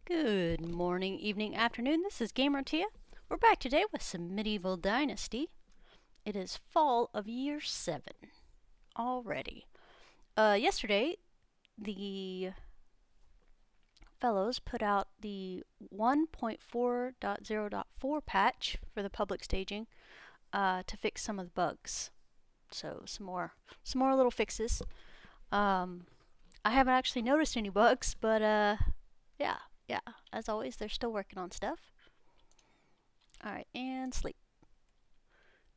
Good morning, evening, afternoon. This is GamerTeah. We're back today with some medieval Dynasty. It is fall of year 7 already. Yesterday, the fellows put out the 1.4.0.4 patch for the public staging to fix some of the bugs. So some more little fixes. I haven't actually noticed any bugs, but yeah, as always, they're still working on stuff. Alright, and sleep.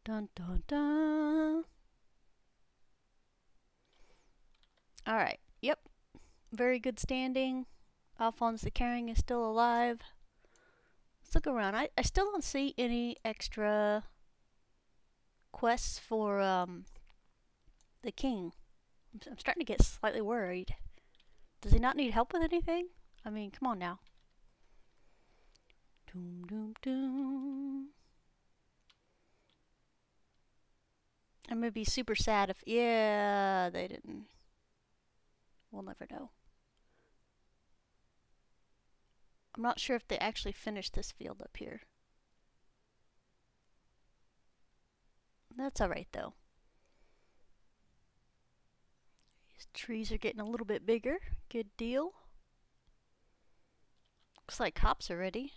Dun dun dun. Alright, yep. Very good standing. Alphonse the Caring is still alive. Let's look around. I still don't see any extra quests for the king. I'm starting to get slightly worried. Does he not need help with anything? I mean, come on now. Doom doom doom. I'm gonna be super sad if they didn't. We'll never know. I'm not sure if they actually finished this field up here. That's alright though. These trees are getting a little bit bigger. Good deal. Looks like hops are ready.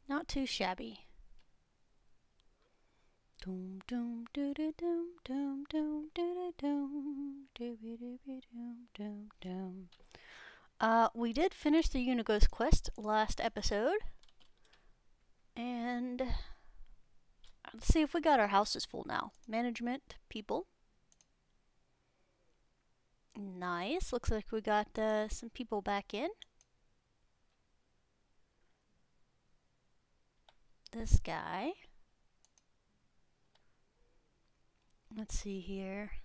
Not too shabby. Doom doom doo doo doom doom doom doo doo doom dooby dooby doom doom doom. We did finish the Unighost quest last episode, and let's see if we got our houses full now. Management people. Nice. Looks like we got some people back in. This guy. Let's see here.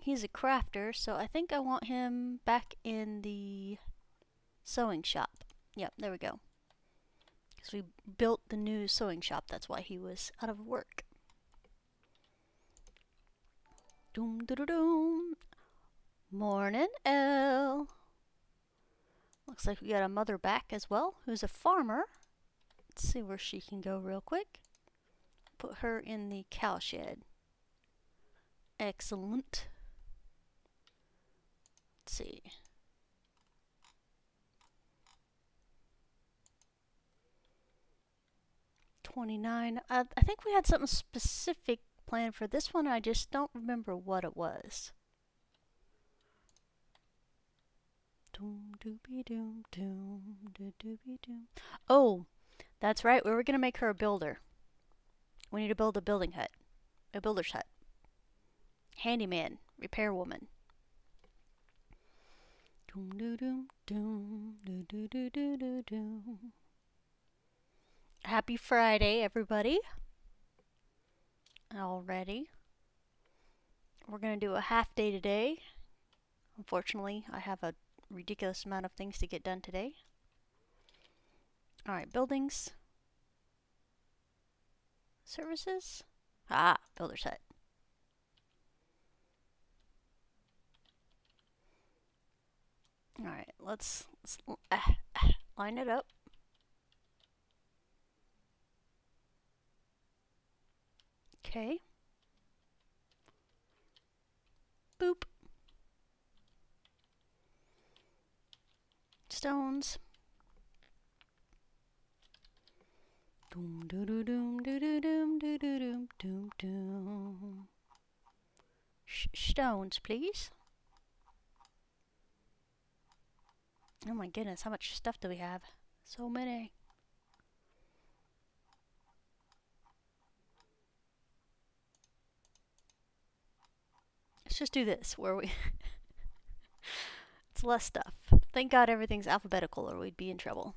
He's a crafter, so I think I want him back in the sewing shop. Yep, there we go. Because we built the new sewing shop, that's why he was out of work. Doom doo doo doom. Morning, Elle. Looks like we got a mother back as well, who's a farmer. Let's see where she can go real quick. Put her in the cow shed. Excellent. Let's see. $29. I think we had something specific planned for this one. I just don't remember what it was. Doom doobie doom doom doo doobie doom. Oh, that's right. We were gonna make her a builder. We need to build a building hut. A builder's hut. Handyman. Repair woman. Doom doo doom doom doo doo doo doo doo doom. Happy Friday, everybody. Already. We're gonna do a half day today. Unfortunately, I have a ridiculous amount of things to get done today. Alright, buildings. Services? Builder's hut. Alright, let's line it up. Okay. Boop. Stones. Doom doo doo doom doo doo doom doo doo doom doom doom. Stones, please. Oh my goodness, how much stuff do we have? So many. Let's just do this, where we... It's less stuff. Thank God everything's alphabetical or we'd be in trouble.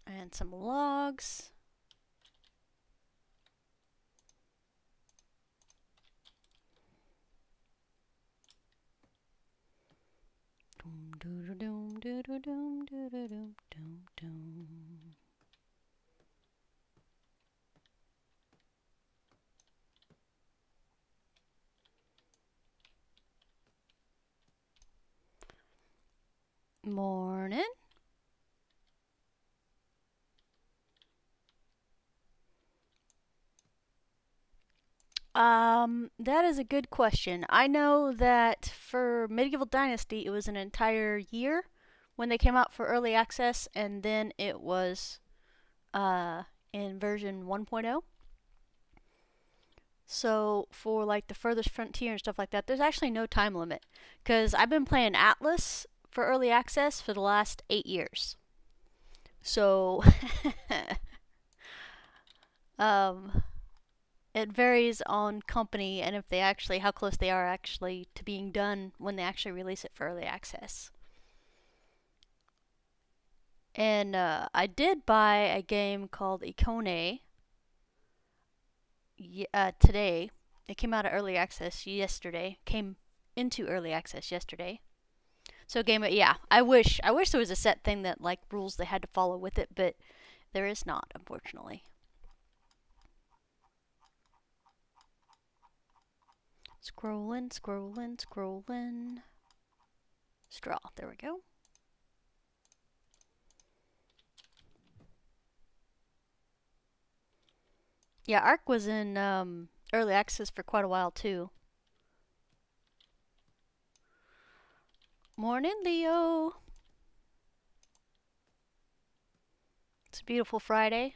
And some logs. Morning. That is a good question. I know that for Medieval Dynasty, it was an entire year when they came out for early access, and then it was in version 1.0. So for like the Furthest Frontier and stuff like that, there's actually no time limit, because I've been playing Atlas for early access for the last 8 years. So it varies on company and if they actually, how close they are actually to being done when they actually release it for early access. And I did buy a game called Ikone today. It came out of early access yesterday. Came into early access yesterday. So yeah, I wish there was a set thing that like rules they had to follow with it, but there is not, unfortunately. Scrolling. Straw, there we go. Yeah, Ark was in early access for quite a while too. Morning, Leo. It's a beautiful Friday.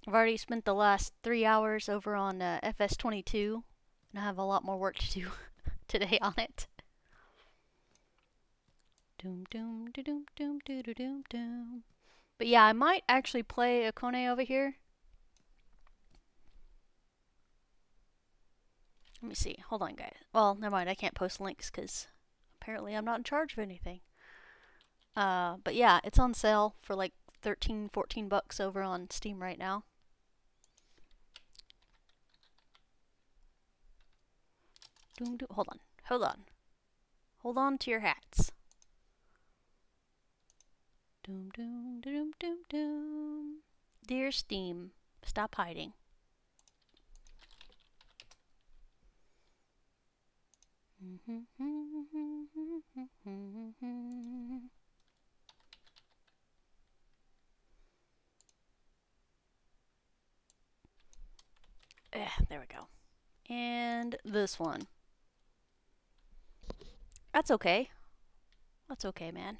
I've already spent the last 3 hours over on FS22, and I have a lot more work to do today on it. But yeah, I might actually play Ikone over here. Let me see. Hold on, guys. Well, never mind. I can't post links because apparently I'm not in charge of anything. But yeah, it's on sale for like 13, 14 bucks over on Steam right now. Hold on. Hold on to your hats. Dear Steam, stop hiding. There we go. And this one. That's okay. That's okay, man.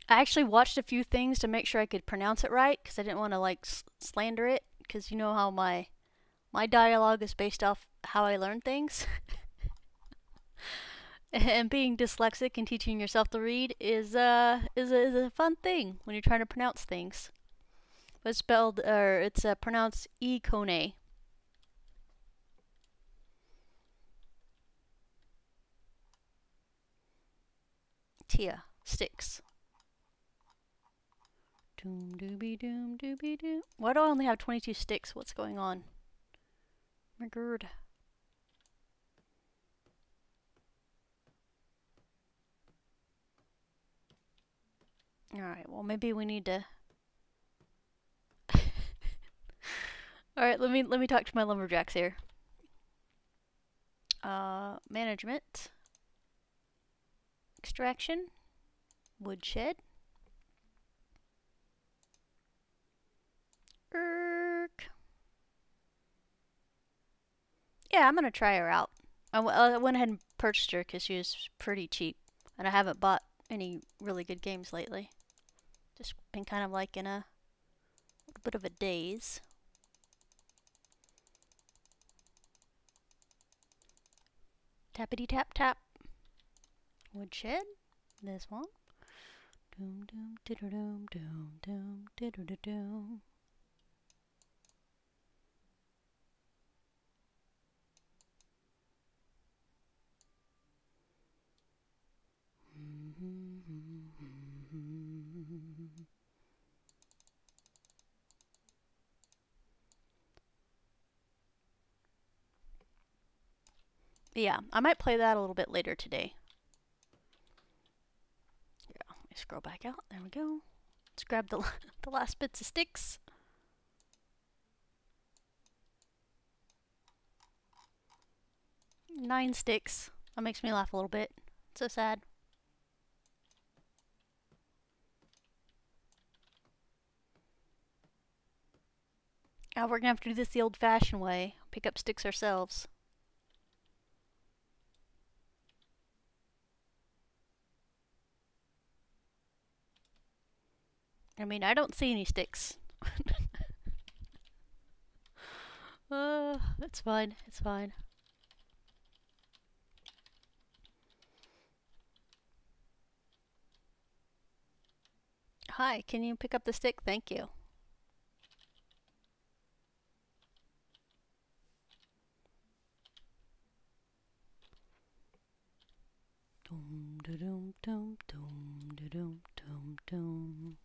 I actually watched a few things to make sure I could pronounce it right, because I didn't want to like slander it, because you know how my dialogue is based off how I learn things. And being dyslexic and teaching yourself to read is a fun thing when you're trying to pronounce things. But it's spelled, it's pronounced Ikone. Teah, sticks. Doom dooby doom dooby doom. Why do I only have 22 sticks? What's going on? My god. Alright, well maybe we need to Alright, let me talk to my lumberjacks here. Management. Extraction. Woodshed. Yeah, I'm gonna try her out. I went ahead and purchased her because she was pretty cheap. And I haven't bought any really good games lately. Just been kind of like in a bit of a daze. Tappity tap tap. Woodshed. This one. Doom doom diddle doom doom doom diddle doom. Yeah, I might play that a little bit later today. Yeah, let me scroll back out. There we go. Let's grab the, the last bits of sticks. Nine sticks. That makes me laugh a little bit. So sad. Now we're gonna have to do this the old-fashioned way. Pick up sticks ourselves. I mean, I don't see any sticks. It's fine. It's fine. Hi, can you pick up the stick? Thank you. Dum dum dum dum dum dum dum.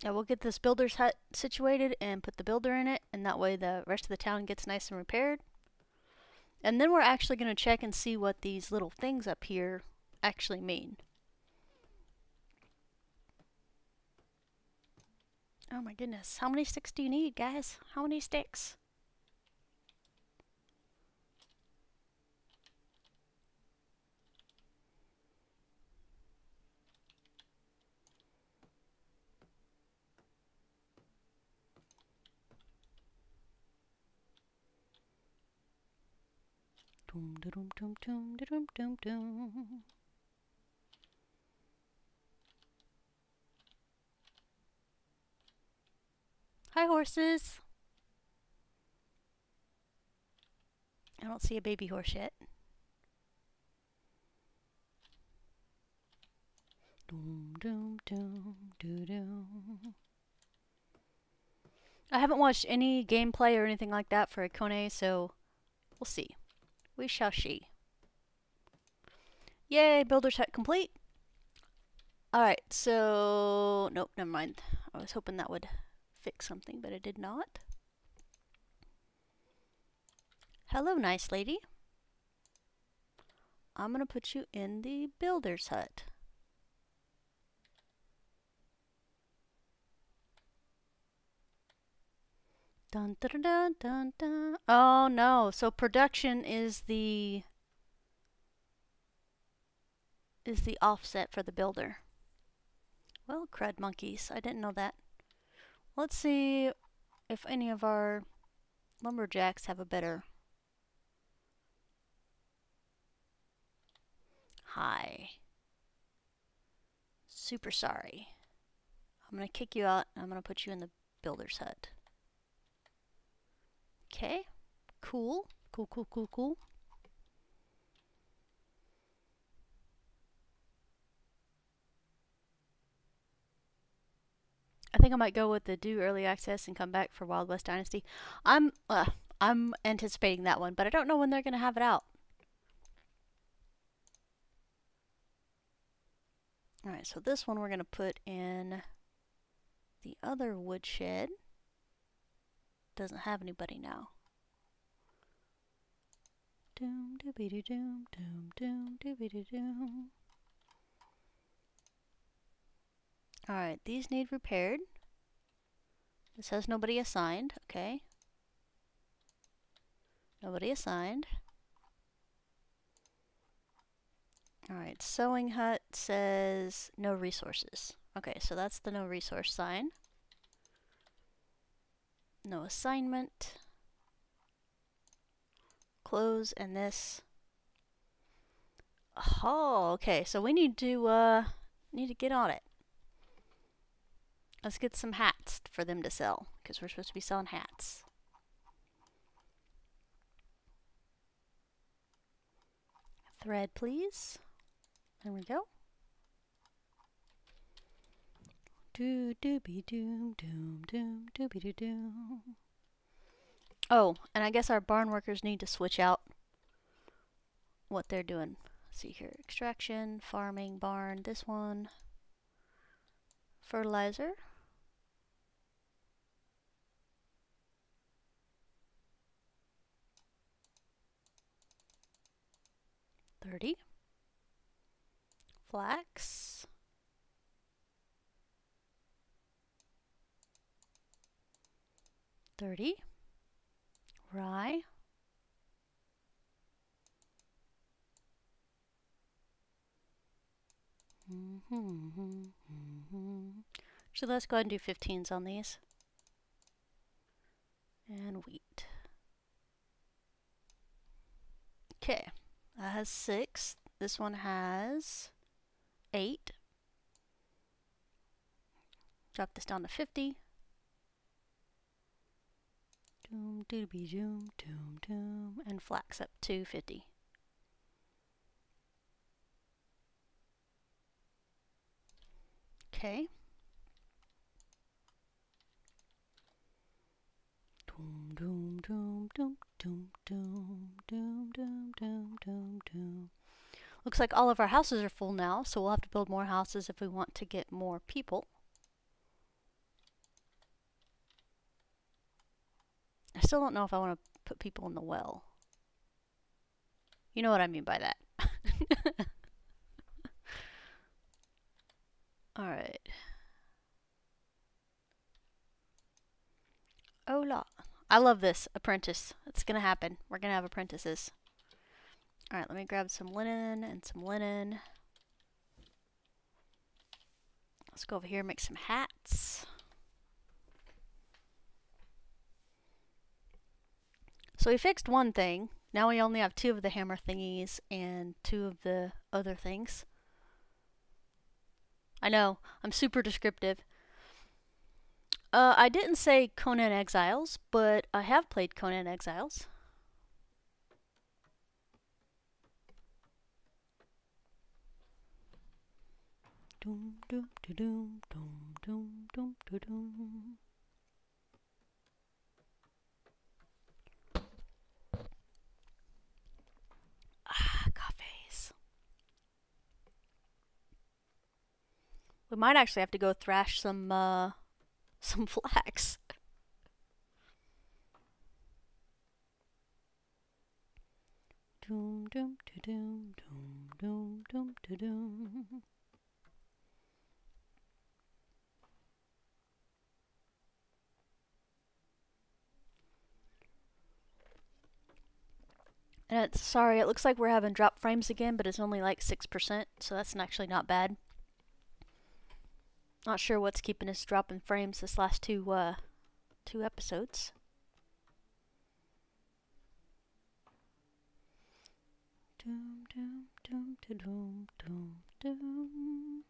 Yeah, we'll get this builder's hut situated and put the builder in it, and that way the rest of the town gets nice and repaired. And then we're actually going to check and see what these little things up here actually mean. Oh my goodness, how many sticks do you need, guys? How many sticks? Dum dum dum dum dum dum dum. Hi, horses. I don't see a baby horse yet. Dum dum dum dum dum. I haven't watched any gameplay or anything like that for Akone, so we'll see. We shall see. Yay, builder's hut complete. Alright, so... Nope, never mind. I was hoping that would fix something, but it did not. Hello, nice lady. I'm gonna put you in the builder's hut. Dun dun dun dun dun. Oh no, so production is the offset for the builder. Well, crud monkeys, I didn't know that. Let's see if any of our lumberjacks have a better... Hi. Super sorry. I'm gonna kick you out and I'm gonna put you in the builder's hut. Okay, cool. Cool, cool, cool, cool. I think I might go with the do early access and come back for Wild West Dynasty. I'm anticipating that one, but I don't know when they're gonna have it out. Alright, so this one we're gonna put in the other woodshed. Doesn't have anybody now. Doom dooby doo doom doom doom dooby doo doom. Alright, these need repaired. This has nobody assigned, okay. Nobody assigned. Alright, sewing hut says no resources. Okay, so that's the no resource sign. No assignment. Close, and this. Oh, okay, so we need to get on it. Let's get some hats for them to sell, because we're supposed to be selling hats. Thread, please. There we go. Doo dooby doom doom doom dooby doo doom. Oh, and I guess our barn workers need to switch out what they're doing. Let's see here. Extraction, farming, barn, this one. Fertilizer. 30. Flax. 30. Rye. So let's go ahead and do 15s on these. And wheat. Okay, that has 6. This one has 8. Drop this down to 50. Doom, doobie, doom, doom, doom. And flax up to 50. Okay. Doom, doom, doom, doom, doom, doom, doom, doom, doom, doom, doom. Looks like all of our houses are full now, so we'll have to build more houses if we want to get more people. I still don't know if I want to put people in the well. You know what I mean by that. Alright. Hola. I love this. Apprentice. It's gonna happen. We're gonna have apprentices. Alright, let me grab some linen and some linen. Let's go over here and make some hats. So we fixed one thing. Now we only have 2 of the hammer thingies and 2 of the other things. I know, I'm super descriptive. I didn't say Conan Exiles, but I have played Conan Exiles. Doom, doom, doom, doom, doom, doom, doom, doom. Coffees. We might actually have to go thrash some flax. Doom, doom, doom, doom, doom, doom, doom. And sorry, it looks like we're having drop frames again, but it's only like 6%, so that's actually not bad. Not sure what's keeping us dropping frames this last two episodes. Doom, doom, doom, doom, doom, doom.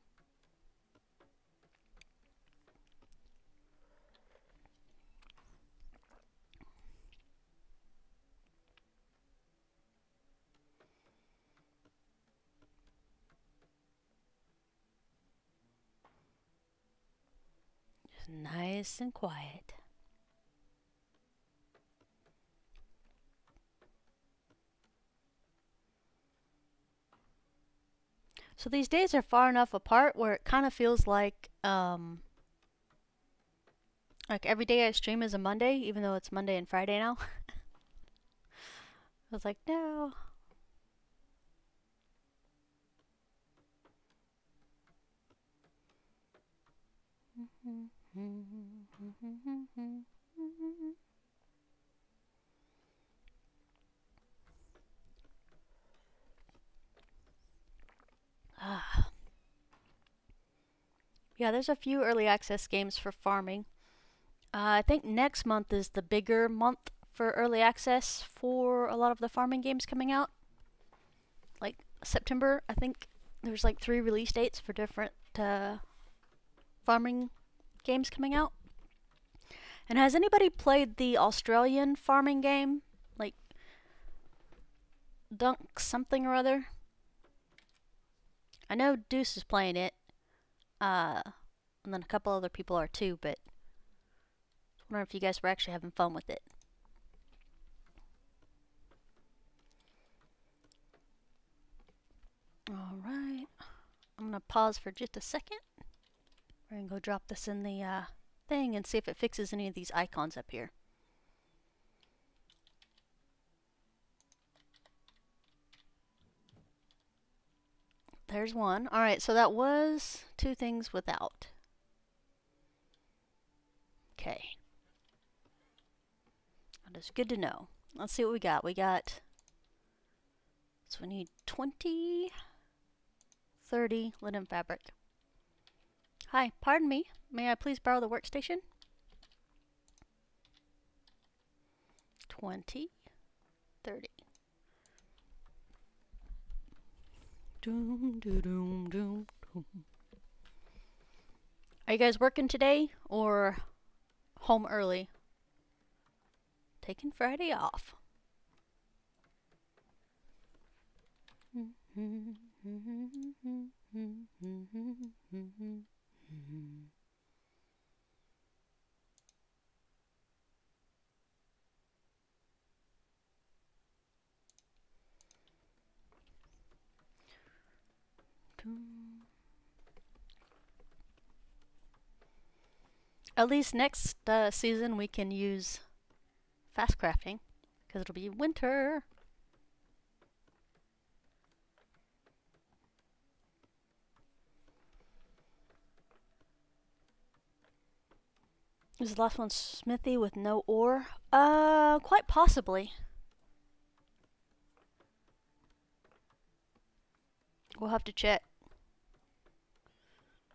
Just nice and quiet. So these days are far enough apart where it kind of feels like every day I stream is a Monday, even though it's Monday and Friday now. I was like, no. Yeah, there's a few early access games for farming. I think next month is the bigger month for early access for a lot of the farming games coming out. Like September, I think there's like 3 release dates for different farming games coming out. And has anybody played the Australian farming game? Like Dunk something or other? I know Deuce is playing it. And then a couple other people are too, but I wonder if you guys were actually having fun with it. Alright. I'm gonna pause for just a second. We're gonna go drop this in the thing and see if it fixes any of these icons up here. There's one. Alright, so that was 2 things without. Okay. That's good to know. Let's see what we got. So we need 20, 30 linen fabric. Hi, pardon me. May I please borrow the workstation? 20, 30. Doom, doom, doom, doom. Are you guys working today or home early? Taking Friday off. At least next season we can use fast crafting because it'll be winter. Is the last one smithy with no ore? Quite possibly. We'll have to check.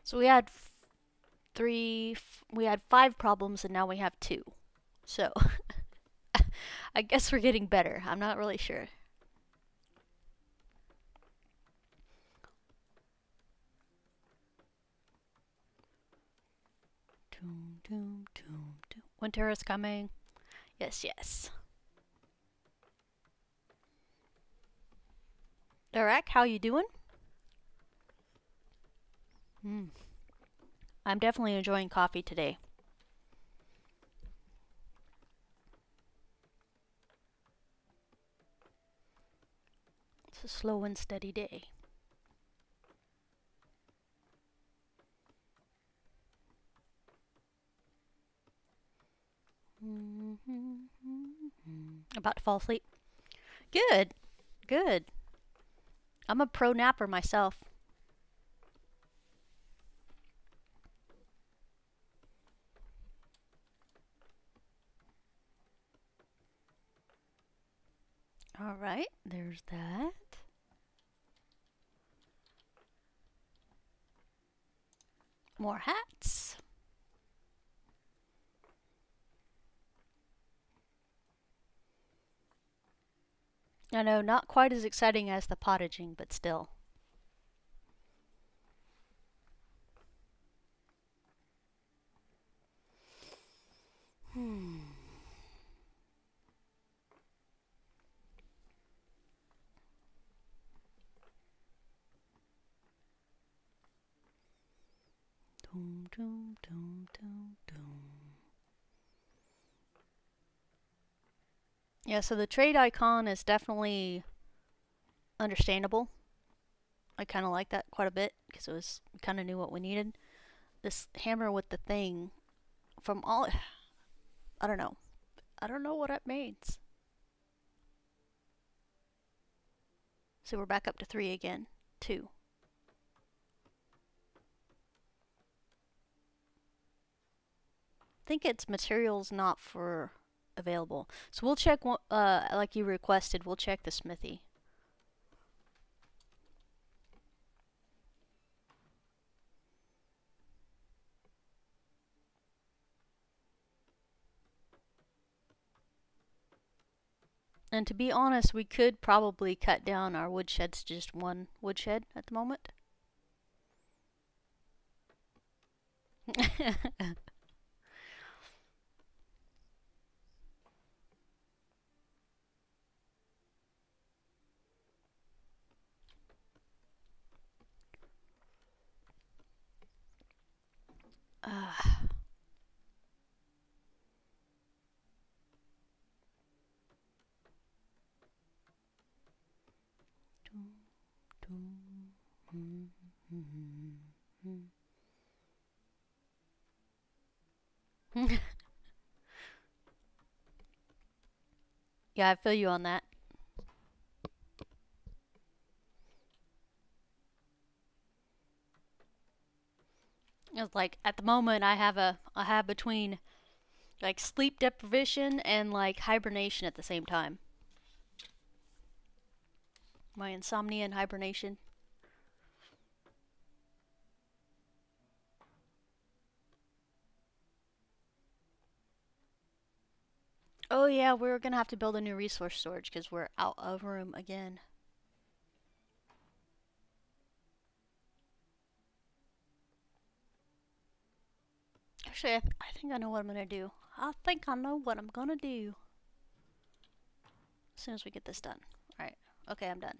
So we had we had 5 problems and now we have 2. So I guess we're getting better. I'm not really sure. Doom, doom, doom, doom. Winter is coming. Yes, yes. Derek, how you doing? I'm definitely enjoying coffee today. It's a slow and steady day. About to fall asleep. Good. Good. I'm a pro napper myself. Alright, there's that. More hats. I know, not quite as exciting as the pottaging, but still. Doom, doom, doom, doom, doom. Yeah, so the trade icon is definitely understandable. I kind of like that quite a bit because we kind of knew what we needed. This hammer with the thing from all, I don't know. I don't know what it means. So we're back up to 3 again. 2. I think it's materials not for available. So we'll check, like you requested, we'll check the smithy. And to be honest, we could probably cut down our woodsheds to just 1 woodshed at the moment. Yeah, I feel you on that. It's like at the moment I have between like sleep deprivation and like hibernation at the same time. My insomnia and hibernation. Oh yeah, we're gonna have to build a new resource storage because we're out of room again. Actually, I think I know what I'm gonna do. I think I know what I'm gonna do. As soon as we get this done. Alright. Okay, I'm done.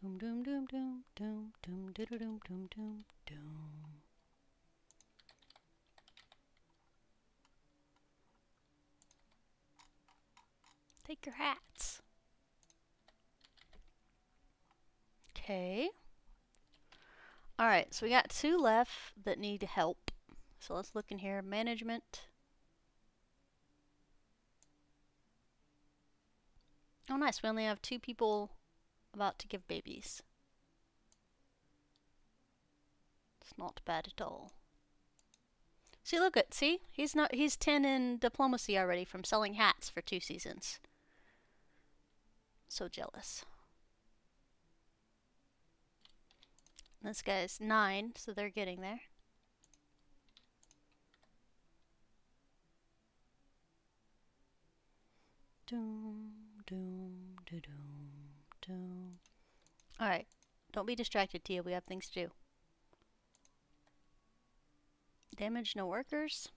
Doom doom doom doom doom doom doom doom doom doom doom. Take your hats. Okay. Alright, so we got 2 left that need help. So let's look in here. Management. Oh nice, we only have 2 people about to give babies. It's not bad at all. See, he's 10 in diplomacy already from selling hats for 2 seasons. So jealous. This guy's 9, so they're getting there. Doom, doom, doom, doom. Alright, don't be distracted, Tia. We have things to do. Damage, no workers.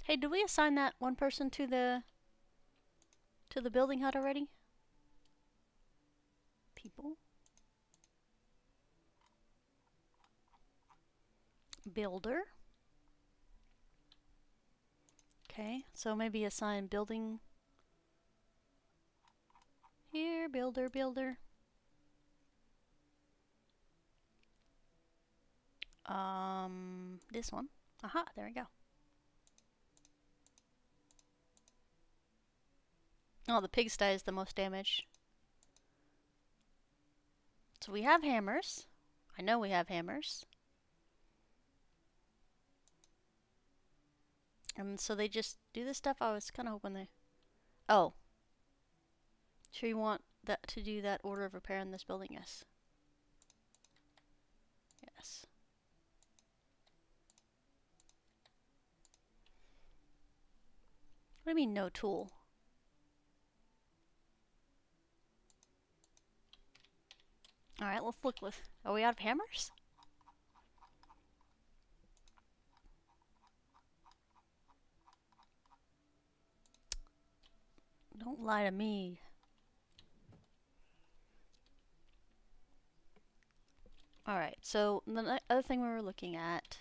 Hey, did we assign that one person to the building hut already? People. Builder. Okay, so maybe assign building. Here, builder. This one. Aha, there we go. Oh, the pigsty is the most damaged. So we have hammers. I know we have hammers. And so they just do this stuff. I was kind of hoping they... Oh. Sure you want that to do that order of repair in this building? Yes. Yes. What do you mean, no tool? Alright, let's look with... Are we out of hammers? Don't lie to me. Alright, so the other thing we were looking at...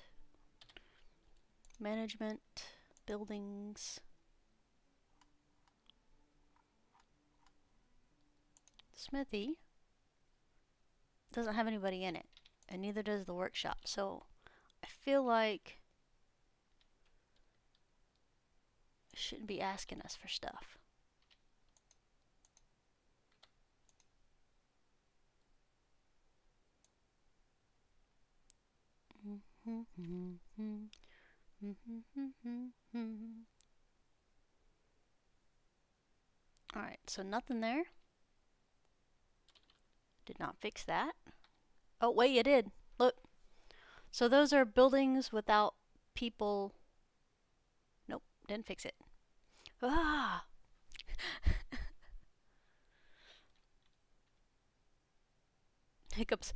Management, buildings... Smithy doesn't have anybody in it, and neither does the workshop, so I feel like it shouldn't be asking us for stuff. Alright, so nothing there. Did not fix that. Oh, wait, it did. Look. So those are buildings without people. Nope, didn't fix it. Ah! Hiccups.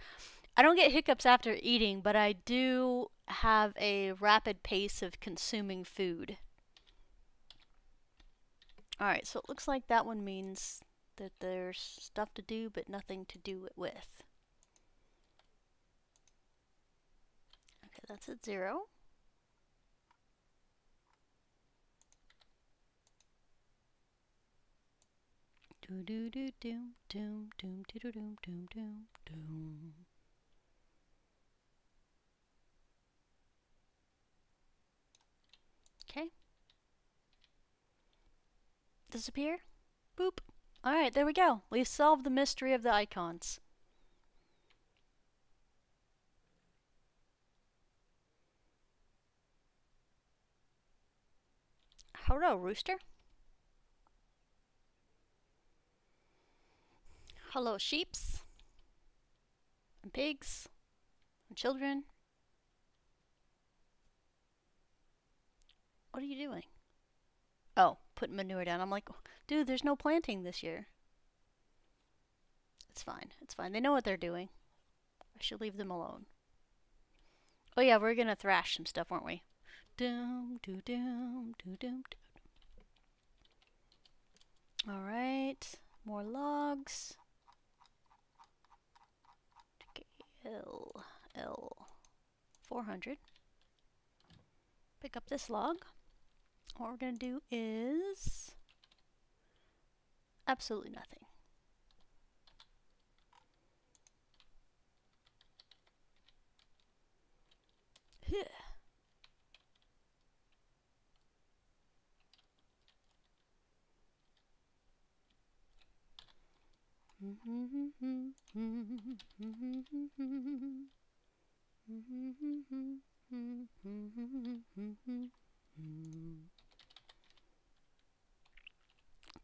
I don't get hiccups after eating, but I do have a rapid pace of consuming food. Alright, so it looks like that one means that there's stuff to do, but nothing to do it with. Okay, that's at 0. Do do do doom doom doom do do doom doom doom doom. Okay. Disappear. Boop. Alright, there we go. We've solved the mystery of the icons. Hello, rooster. Hello, sheeps. And pigs. And children. What are you doing? Oh, putting manure down. I'm like, dude, there's no planting this year. It's fine. It's fine. They know what they're doing. I should leave them alone. Oh yeah, we're gonna thrash some stuff, aren't we? Doom, doo, doom, doo, doom, doo. Alright. More logs. L 400. Pick up this log. What we're gonna do is absolutely nothing.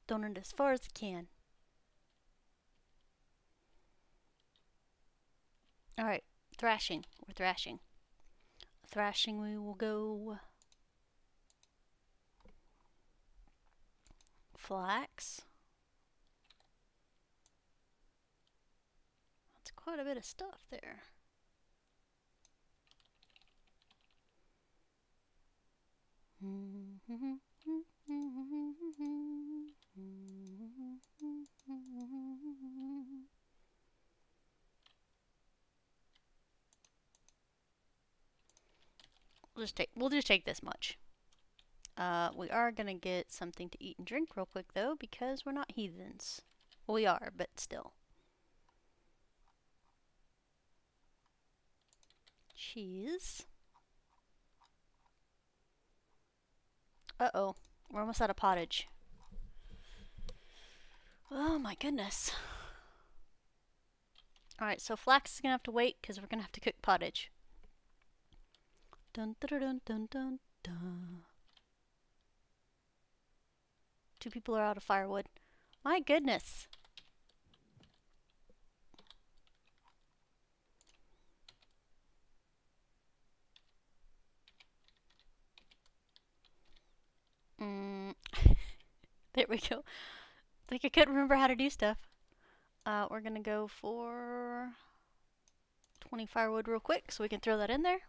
Throwing it as far as I can. Alright, thrashing. We're thrashing. Thrashing, we will go flax. That's quite a bit of stuff there. We'll just take this much. We are gonna get something to eat and drink real quick though, because we're not heathens. Well, we are, but still. Cheese. Uh-oh. We're almost out of pottage. Oh my goodness. Alright, so flax is gonna have to wait because we're gonna have to cook pottage. Dun dun dun dun dun dun. 2 people are out of firewood. My goodness. There we go. Like I couldn't remember how to do stuff. We're gonna go for 20 firewood real quick so we can throw that in there.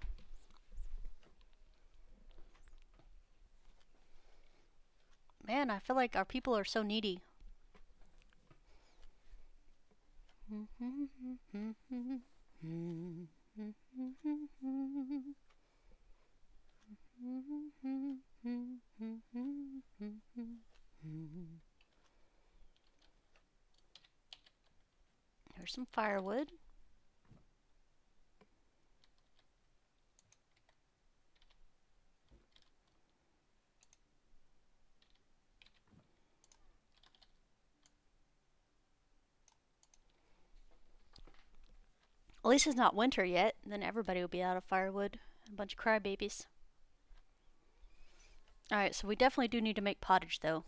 Man, I feel like our people are so needy. Here's some firewood. At least it's not winter yet, then everybody will be out of firewood. A bunch of crybabies. Alright, so we definitely do need to make pottage though.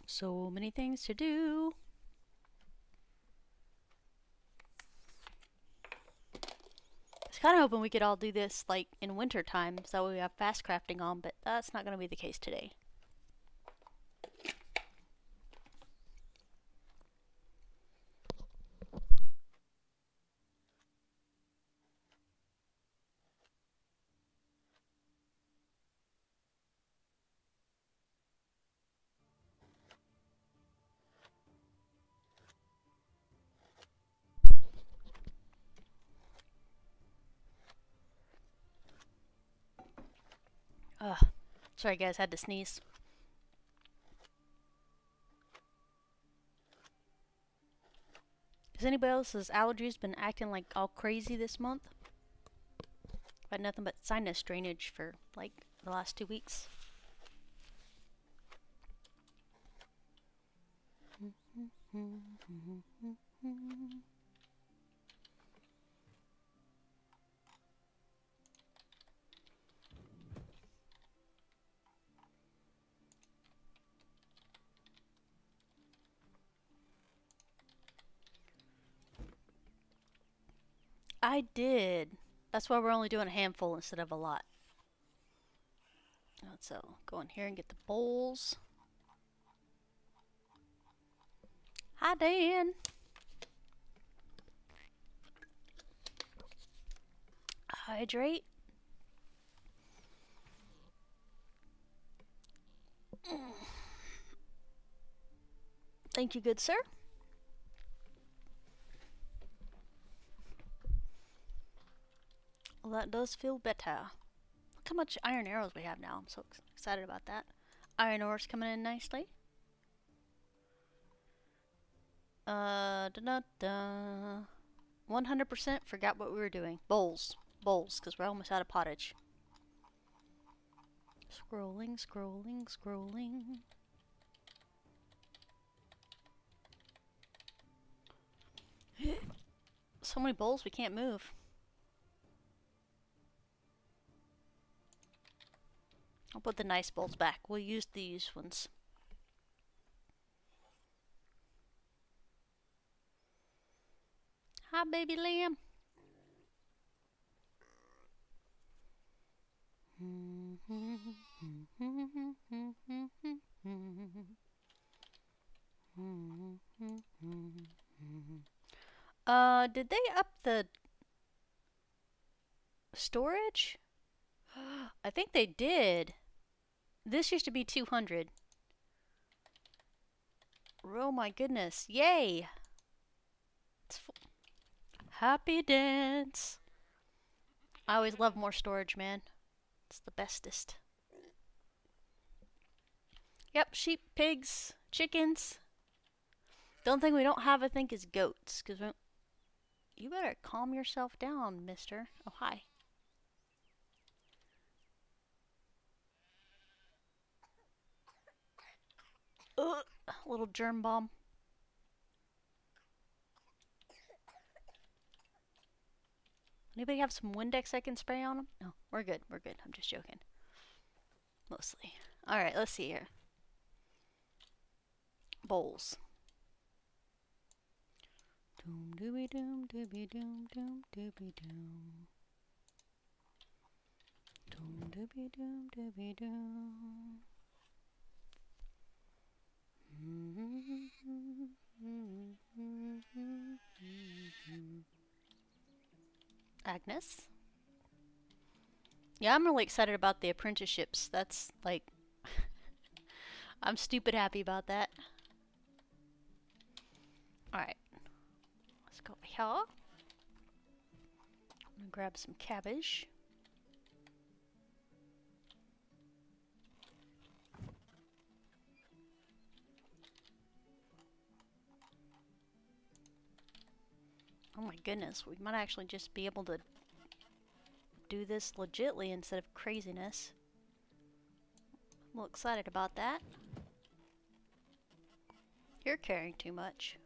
So many things to do. I was kind of hoping we could all do this like in winter time so we have fast crafting on, but that's not going to be the case today. Ugh. Sorry guys, had to sneeze. Has anybody else's allergies been acting like all crazy this month? I've had nothing but sinus drainage for like the last 2 weeks. I did. That's why we're only doing a handful instead of a lot. So go in here and get the bowls. Hi, Dan. Hydrate. Thank you, good sir. Well, that does feel better. Look how much iron arrows we have now. I'm so excited about that. Iron ore's coming in nicely. 100% forgot what we were doing. Bowls. Bowls, because we're almost out of pottage. Scrolling, scrolling, scrolling. So many bowls we can't move. I'll put the nice bowls back. We'll use these ones. Hi, baby lamb. Did they up the storage? I think they did. This used to be 200. Oh my goodness. Yay! It's happy dance. I always love more storage, man. It's the bestest. Yep, sheep, pigs, chickens. The only thing we don't have, I think, is goats. Cause you better calm yourself down, mister. Oh, hi. Ugh, little germ bomb. Anybody have some Windex I can spray on them? No, we're good. We're good. I'm just joking. Mostly. Alright, let's see here. Bowls. Doom dooby doom dooby doom doom dooby doom. Doom dooby doom dooby doom. Agnes? Yeah, I'm really excited about the apprenticeships. That's like I'm stupid happy about that. Alright. Let's go over here. I'm gonna grab some cabbage. Oh my goodness, we might actually just be able to do this legitly instead of craziness. I'm a little excited about that. You're carrying too much.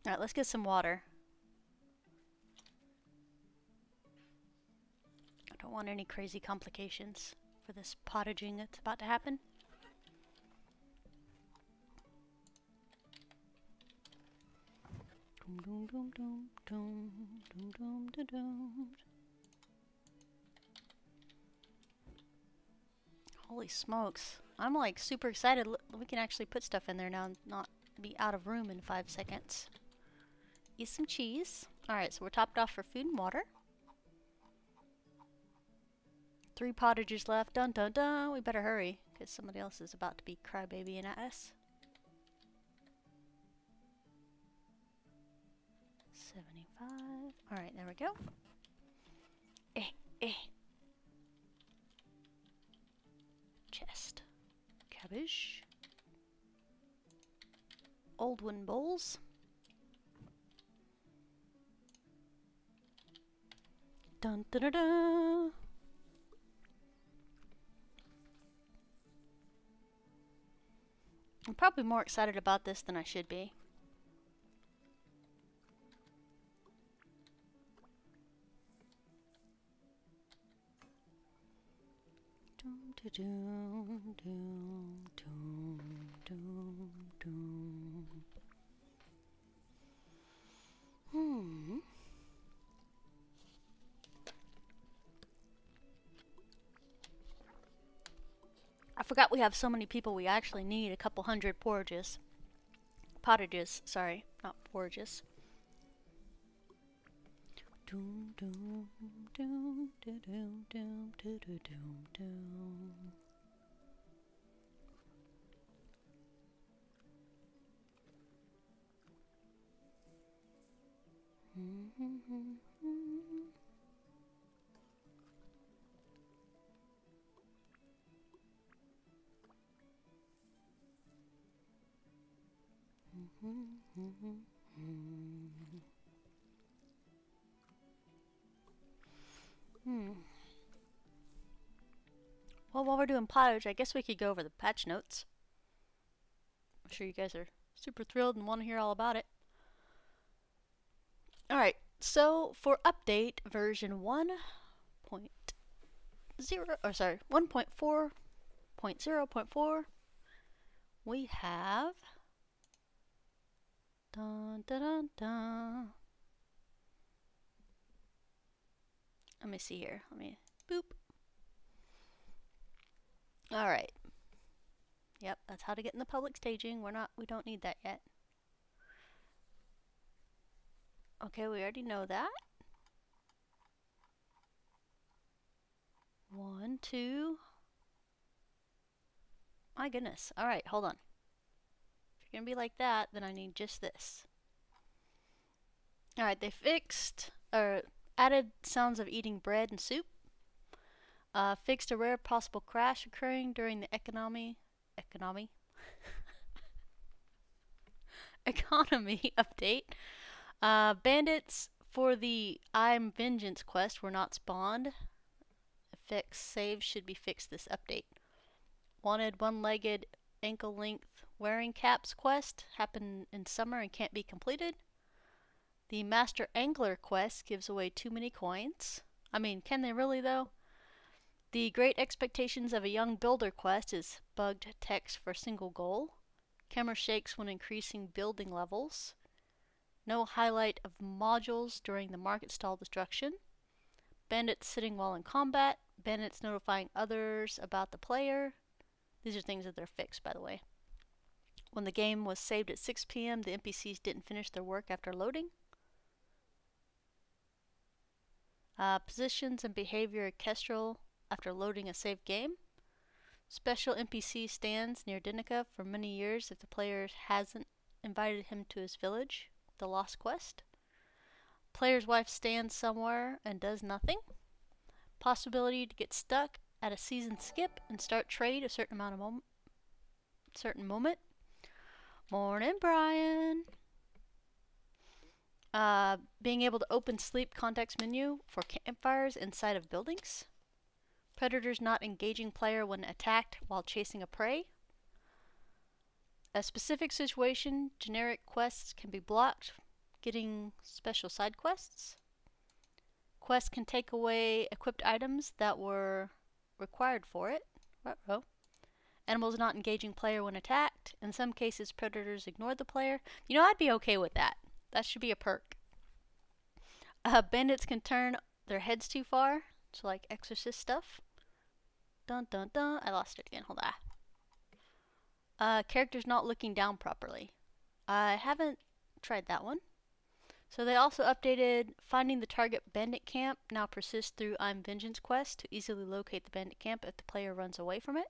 Alright, let's get some water. I don't want any crazy complications for this pottaging that's about to happen. Doom doom doom doom doom doom doom doom. Holy smokes. I'm like super excited. We can actually put stuff in there now and not be out of room in 5 seconds. Eat some cheese. Alright, so we're topped off for food and water. 3 pottages left. Dun dun dun. We better hurry because somebody else is about to be crybabying at us. 75. Alright, there we go. Chest. Cabbage. old wooden bowls. Dun dun dun dun. I'm probably more excited about this than I should be. I forgot we have so many people we actually need a couple hundred portages. Pottages, sorry, not portages. Doom doom doom doom doom doom doom doom doom. Well, while we're doing pottage, I guess we could go over the patch notes. I'm sure you guys are super thrilled and want to hear all about it. Alright, so for update version 1.4.0.4, we have dun dun dun dun. Let me see here. Let me boop. Alright. Yep, that's how to get in the public staging. We don't need that yet. Okay, we already know that. 1, 2. My goodness. Alright, hold on. If you're gonna be like that, then I need just this. Alright, they fixed, or added sounds of eating bread and soup. Fixed a rare possible crash occurring during the economy update. Bandits for the I'm Vengeance quest were not spawned. Effects saves should be fixed this update. Wanted one-legged ankle-length wearing caps quest happened in summer and can't be completed. The Master Angler quest gives away too many coins. I mean, can they really though? The Great Expectations of a Young Builder quest is bugged text for a single goal. Camera shakes when increasing building levels. No highlight of modules during the market stall destruction. Bandits sitting while in combat. Bandits notifying others about the player. These are things that they're fixed, by the way. When the game was saved at 6 p.m., the NPCs didn't finish their work after loading. Positions and behavior orchestral after loading a saved game. Special NPC stands near Dinica for many years if the player hasn't invited him to his village. The Lost Quest. Player's wife stands somewhere and does nothing. Possibility to get stuck at a season skip and start trade a certain moment. Morning, Brian. Being able to open sleep context menu for campfires inside of buildings. Predators not engaging player when attacked while chasing a prey. A specific situation, generic quests can be blocked, getting special side quests. Quests can take away equipped items that were required for it. Uh-oh. Animals not engaging player when attacked. In some cases, predators ignore the player. You know, I'd be okay with that. That should be a perk. Bandits can turn their heads too far, so like exorcist stuff. Dun dun dun. I lost it again. Hold on. Characters not looking down properly. I haven't tried that one. So they also updated finding the target bandit camp now persists through I'm Vengeance quest to easily locate the bandit camp if the player runs away from it.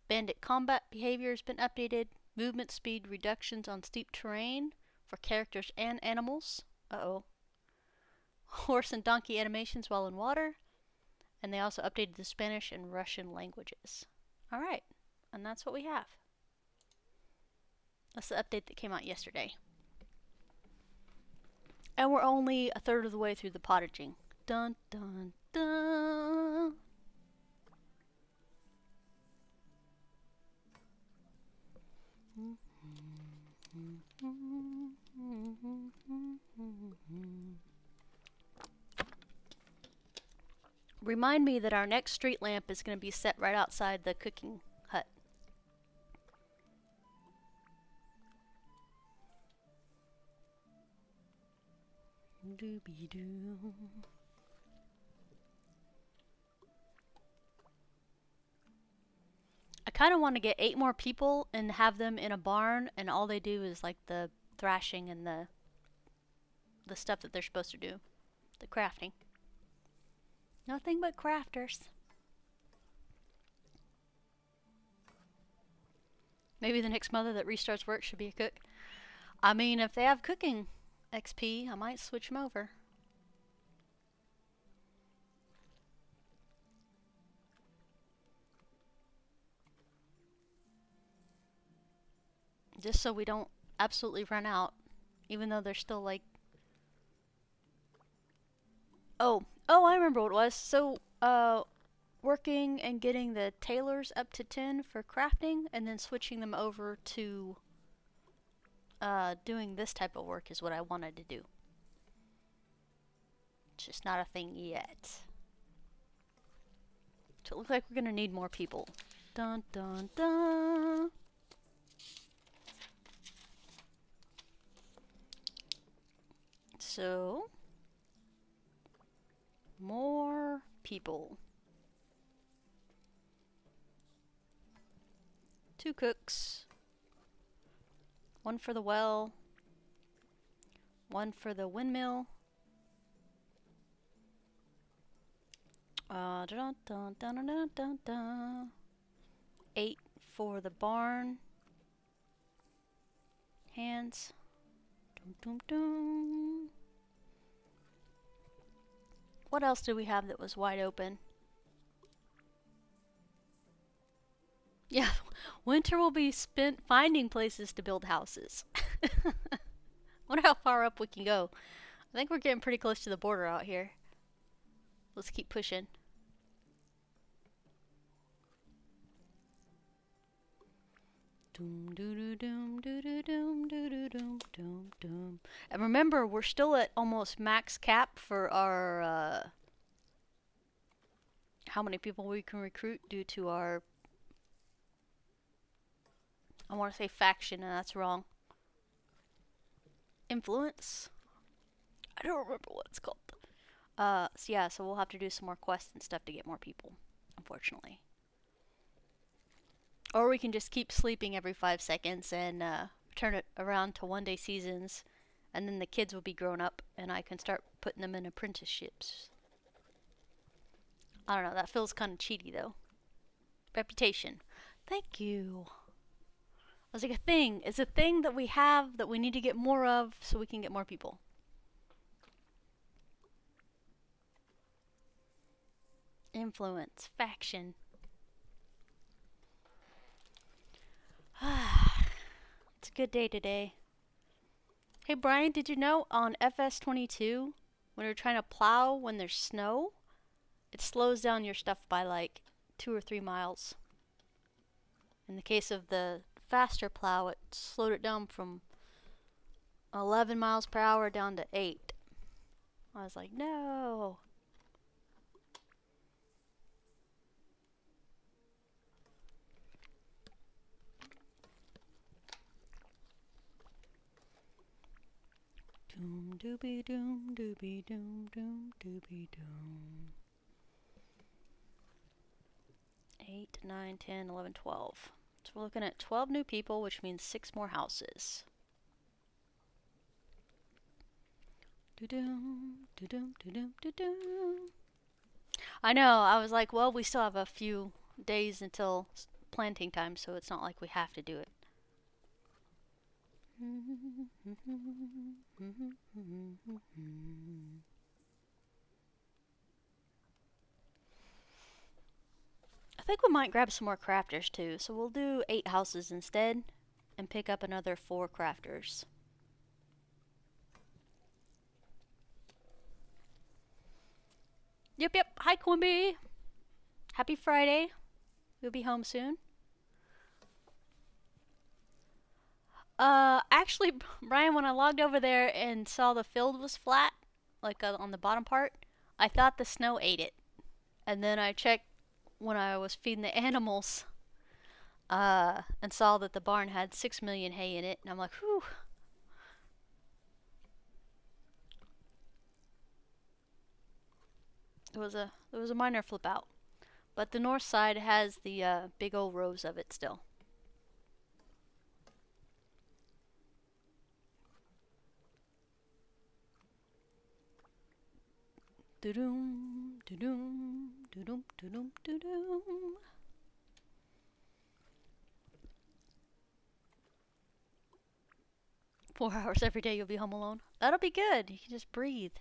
Bandit combat behavior has been updated. Movement speed reductions on steep terrain for characters and animals. Uh-oh. Horse and donkey animations while in water. And they also updated the Spanish and Russian languages. Alright, and that's what we have. That's the update that came out yesterday. And we're only a third of the way through the pottaging. Dun dun dun. Remind me that our next street lamp is going to be set right outside the cooking hut. Doobie-doo. I kind of want to get 8 more people and have them in a barn, and all they do is like the thrashing and the stuff that they're supposed to do, the crafting. Nothing but crafters. Maybe the next mother that restarts work should be a cook. I mean, if they have cooking XP, I might switch them over. Just so we don't absolutely run out, even though they're still like... Oh, I remember what it was. So, working and getting the tailors up to 10 for crafting, and then switching them over to doing this type of work is what I wanted to do. It's just not a thing yet. So it looks like we're gonna need more people. Dun dun dun. So, more people. 2 cooks. 1 for the well. 1 for the windmill. Dun, dun, dun, dun, dun, dun. 8 for the barn. Hands. Dum, dum, dum. What else did we have that was wide open? Yeah, winter will be spent finding places to build houses. Wonder how far up we can go. I think we're getting pretty close to the border out here. Let's keep pushing. Doom doo doo doom doo doo doom doo doo doom doom doom. And remember, we're still at almost max cap for our how many people we can recruit due to our, I want to say faction, and that's wrong. Influence? I don't remember what it's called. So yeah, so we'll have to do some more quests and stuff to get more people, unfortunately. Or we can just keep sleeping every 5 seconds and turn it around to 1-day seasons, and then the kids will be grown up and I can start putting them in apprenticeships. I don't know, that feels kind of cheaty though. Reputation. Thank you. I was like, a thing. It's a thing that we have that we need to get more of so we can get more people. Influence. Faction. It's a good day today. Hey Brian, did you know on FS22, when you're trying to plow when there's snow, it slows down your stuff by like 2 or 3 miles. In the case of the faster plow, it slowed it down from 11 miles per hour down to 8. I was like, no. Doom doobie doom doobie doom doom doobie doom. 8, 9, 10, 11, 12. So we're looking at 12 new people, which means 6 more houses. Do-doom, do-doom, do-doom, do-doom. I know, I was like, well, we still have a few days until planting time, so it's not like we have to do it. I think we might grab some more crafters too, so we'll do 8 houses instead. and pick up another 4 crafters. Yep, yep. Hi, Quimby. Happy Friday. You'll be home soon. Actually, Brian, when I logged over there and saw the field was flat, like on the bottom part, I thought the snow ate it. And then I checked when I was feeding the animals, and saw that the barn had 6 million hay in it, and I'm like, whew. It was a minor flip out. But the north side has the big old rows of it still. Do-doom, do-doom, do-doom, do-doom, do-doom. Four hours every day you'll be home alone. That'll be good. You can just breathe.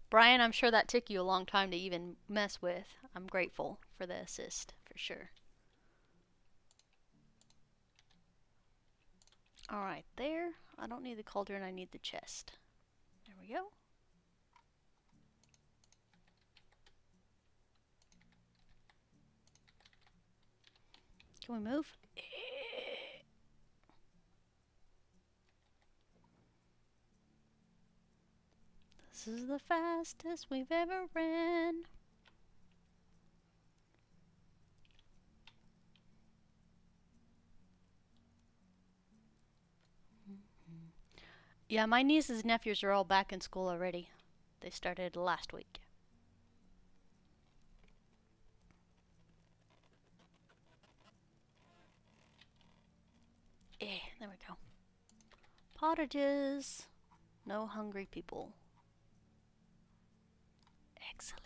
Brian, I'm sure that took you a long time to even mess with. I'm grateful for the assist, for sure. Alright, there. I don't need the cauldron, I need the chest. There we go. Can we move? This is the fastest we've ever ran. Yeah, my nieces and nephews are all back in school already. They started last week. There we go. Pottages. No hungry people. Excellent.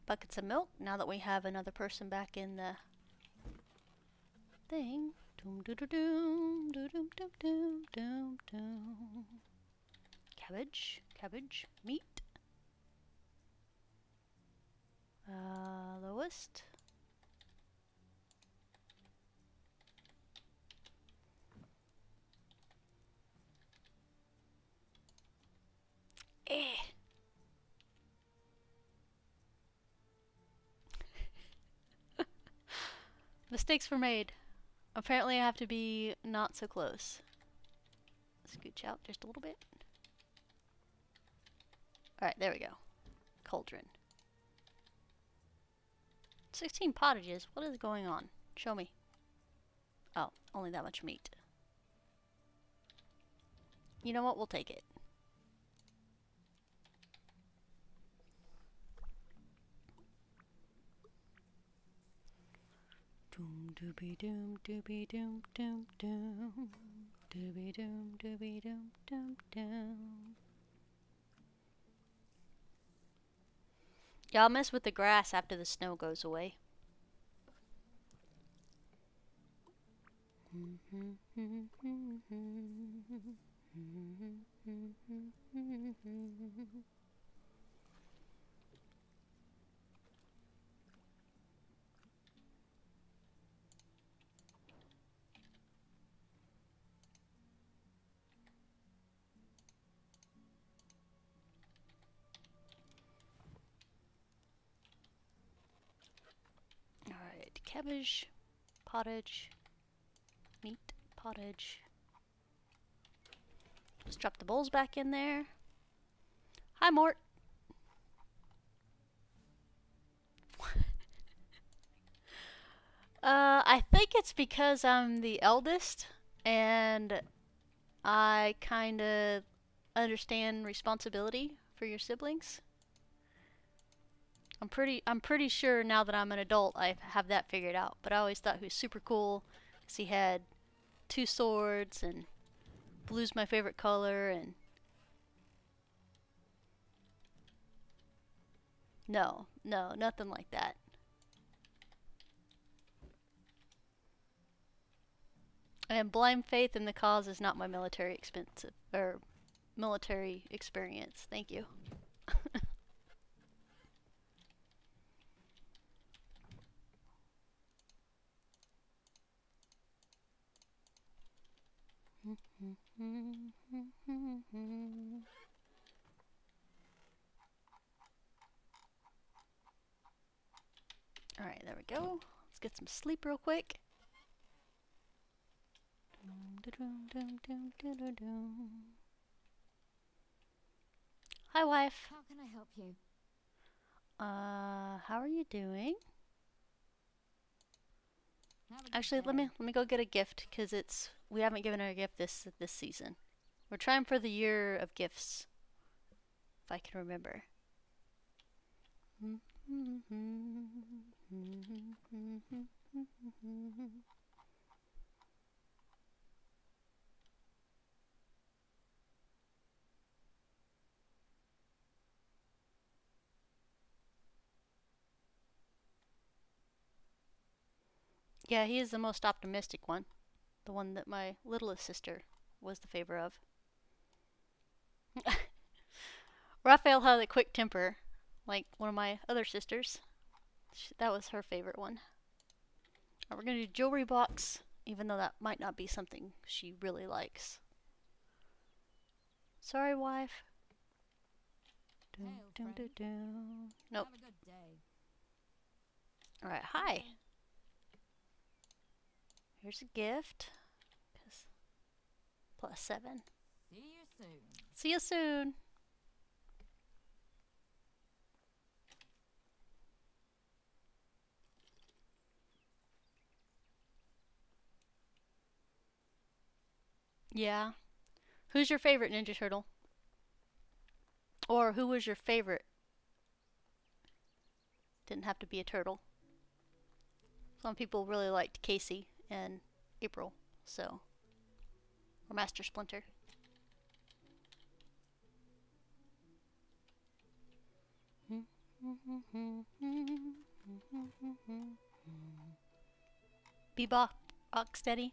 Buckets of milk, now that we have another person back in the thing. Doom doo doo doom doo doom doom doom doom doom. Cabbage, cabbage, meat. Lowest. Mistakes were made. Apparently I have to be not so close. Scooch out just a little bit. Alright, there we go. Cauldron. 16 pottages? What is going on? Show me. Oh, only that much meat. You know what? We'll take it. Doom dooby doom dooby doom doom doom dooby doom dooby doom doom doom. Yeah, I'll mess with the grass after the snow goes away. Alright, cabbage, pottage, meat, pottage. Just drop the bowls back in there. Hi, Mort. I think it's because I'm the eldest and I kind of understand responsibility for your siblings. I'm pretty sure now that I'm an adult I have that figured out, but I always thought he was super cool because he had 2 swords and blue's my favorite color and no, nothing like that. And blind faith in the cause is not my military military experience. Thank you. Alright, there we go. Let's get some sleep real quick. Hi, wife. How can I help you? How are you doing? Actually, Let me go get a gift, because we haven't given her a gift this season. We're trying for the year of gifts, if I can remember. Yeah, he is the most optimistic one. The one that my littlest sister was the favor of. Raphael had a quick temper, like one of my other sisters. That was her favorite one. Right, we're going to do jewelry box, even though that might not be something she really likes. Sorry, wife. Nope. Have a good day. Alright, hi. Here's a gift. +7. See you soon. See you soon. Yeah. Who's your favorite Ninja Turtle? Or who was your favorite? Didn't have to be a turtle. Some people really liked Casey and April, so. Or Master Splinter. Bebop, Rocksteady.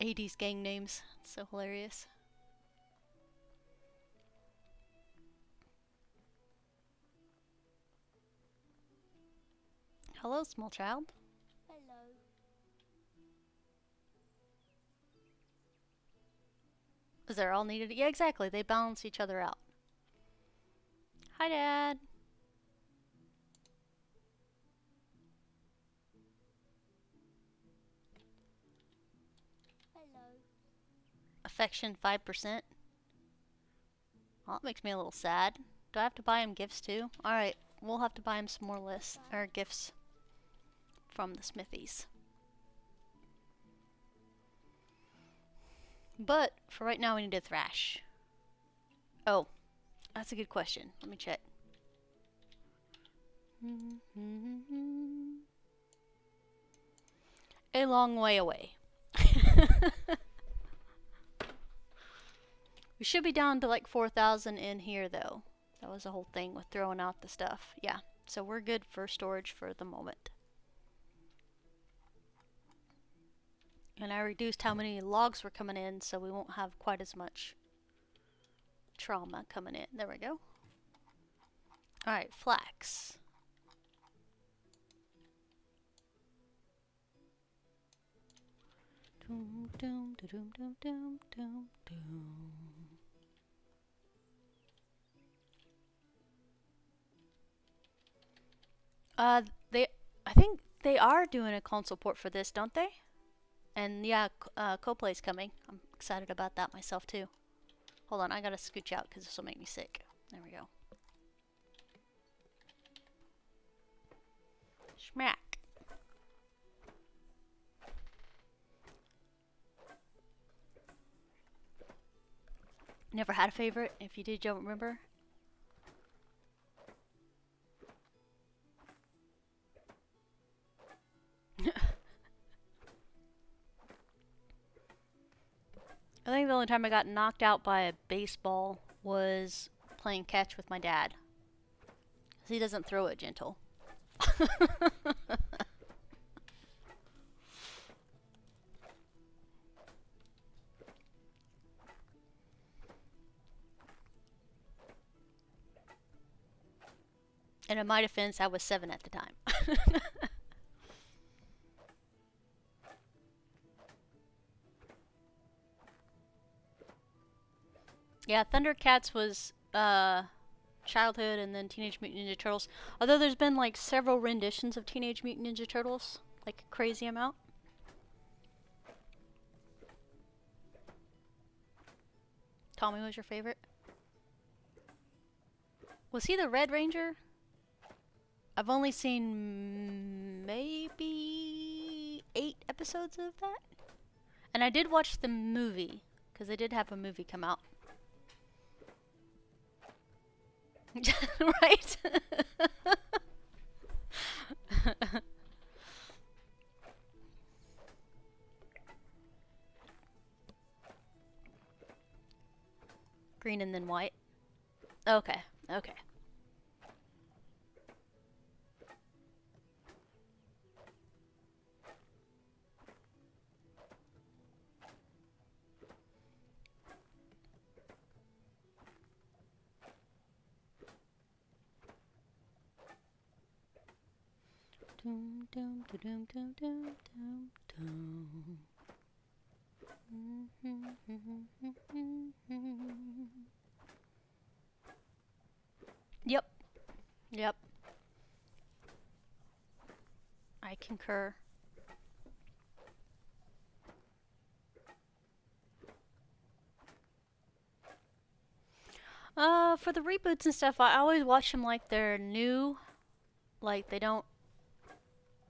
80s gang names. It's so hilarious. Hello, small child. Hello. Is they're all needed? Yeah, exactly. They balance each other out. Hi, Dad. Hello. Affection 5%. Well, that makes me a little sad. Do I have to buy him gifts too? Alright, we'll have to buy him some more lists or gifts from the smithies. But for right now we need a thrash. Oh, that's a good question. Let me check. A long way away. We should be down to like 4,000 in here though. That was the whole thing with throwing out the stuff. Yeah, so we're good for storage for the moment. And I reduced how many logs were coming in so we won't have quite as much trauma coming in. There we go. Alright, flax. Doom, doom, doom, doom, doom, doom, doom. I think they are doing a console port for this, don't they? And yeah, Coplay's coming. I'm excited about that myself too. Hold on, I gotta scooch out because this will make me sick. There we go. Schmack. Never had a favorite. If you did, don't remember. I think the only time I got knocked out by a baseball was playing catch with my dad. 'Cause he doesn't throw it gentle. And in my defense, I was 7 at the time. Yeah, Thundercats was childhood, and then Teenage Mutant Ninja Turtles. Although there's been like several renditions of Teenage Mutant Ninja Turtles, like a crazy amount. Tommy was your favorite? Was he the Red Ranger? I've only seen maybe 8 episodes of that. And I did watch the movie, because they did have a movie come out. Right? Green and then white. Okay, okay. Dum dum dum dum dum dum dum. Yep. Yep. I concur. For the reboots and stuff, I always watch them like they're new, like they don't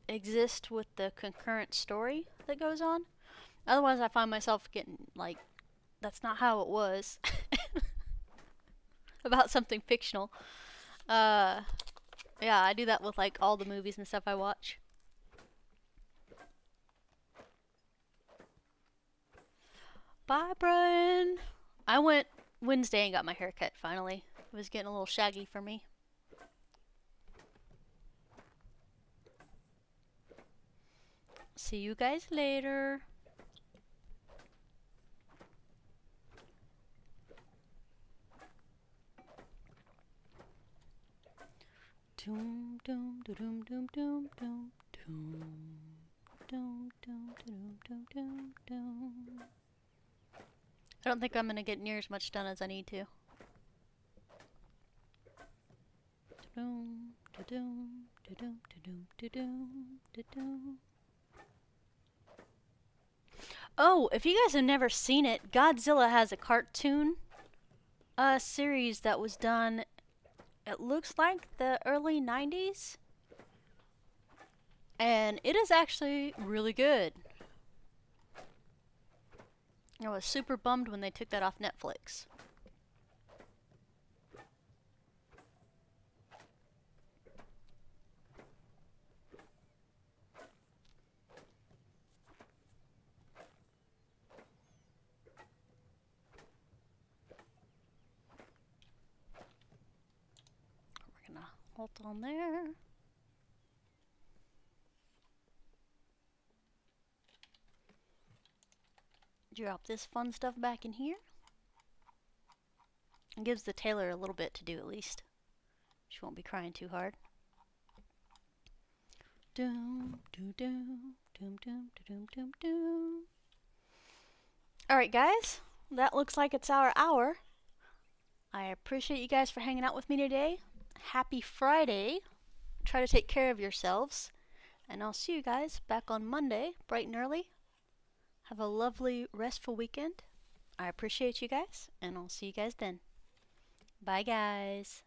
exist with the concurrent story that goes on. Otherwise, I find myself getting like, that's not how it was about something fictional. Yeah, I do that with like all the movies and stuff I watch. Bye, Brian. I went Wednesday and got my hair cut finally. It was getting a little shaggy for me. See you guys later. Doom doom doom doom doom doom doom doom doom doom doom doom doom. I don't think I'm gonna get near as much done as I need to. Doom doom doom doom doom doom. Oh, if you guys have never seen it, Godzilla has a cartoon series that was done, it looks like the early 90s. And it is actually really good. I was super bummed when they took that off Netflix. We're gonna hold on there. Drop this fun stuff back in here. It gives the tailor a little bit to do at least. She won't be crying too hard. Doom doom doom doom doom doom doom doom. Alright guys, that looks like it's our hour. I appreciate you guys for hanging out with me today. Happy Friday. Try to take care of yourselves. And I'll see you guys back on Monday, bright and early. Have a lovely, restful weekend. I appreciate you guys, and I'll see you guys then. Bye, guys.